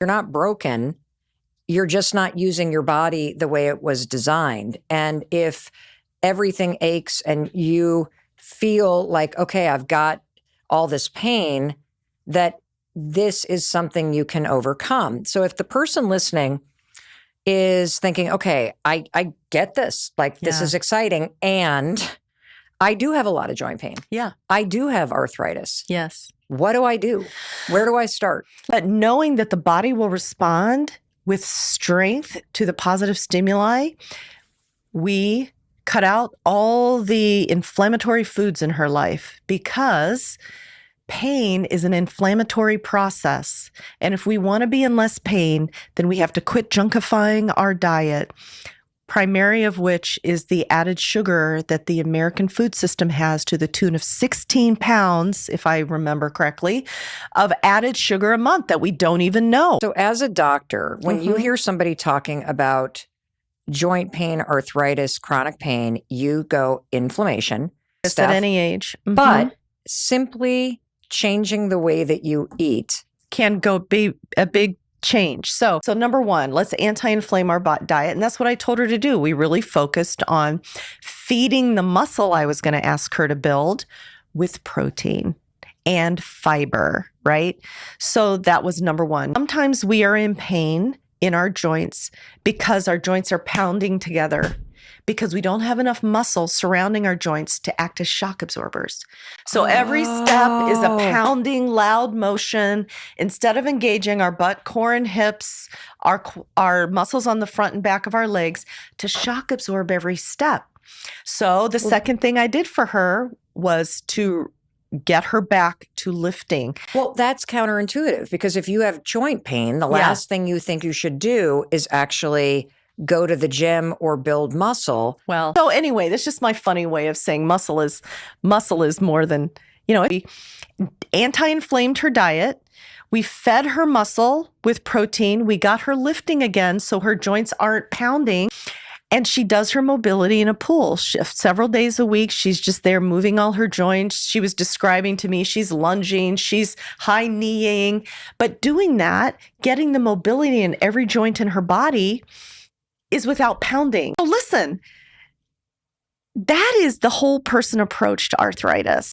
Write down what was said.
You're not broken. You're just not using your body the way it was designed. And if everything aches and you feel like, okay, I've got all this pain, that this is something you can overcome. So if the person listening is thinking, okay, I get this, like this is exciting, and I do have a lot of joint pain. Yeah. I do have arthritis. Yes. What do I do? Where do I start? But knowing that the body will respond with strength to the positive stimuli, we cut out all the inflammatory foods in her life, because pain is an inflammatory process. And if we want to be in less pain, then we have to quit junkifying our diet, primary of which is the added sugar that the American food system has to the tune of 16 pounds, if I remember correctly, of added sugar a month that we don't even know. So as a doctor, when you hear somebody talking about joint pain, arthritis, chronic pain, you go inflammation. Just at any age. But simply changing the way that you eat can go be a big change. So number one, let's anti-inflame our diet. And that's what I told her to do. We really focused on feeding the muscle I was going to ask her to build with protein and fiber, right? So that was number one. Sometimes we are in pain in our joints because our joints are pounding together, because we don't have enough muscle surrounding our joints to act as shock absorbers. So every step is a pounding, loud motion. Instead of engaging our butt, core, and hips, our muscles on the front and back of our legs to shock absorb every step. So the second thing I did for her was to get her back to lifting. Well, that's counterintuitive, because if you have joint pain, the last thing you think you should do is actually go to the gym or build muscle. Well, so anyway, that's just my funny way of saying muscle is more than, we anti-inflamed her diet. We fed her muscle with protein. We got her lifting again so her joints aren't pounding. And she does her mobility in a pool several days a week. She's just there moving all her joints. She was describing to me, she's lunging, she's high kneeing, but doing that, getting the mobility in every joint in her body is without pounding. So listen, that is the whole person approach to arthritis.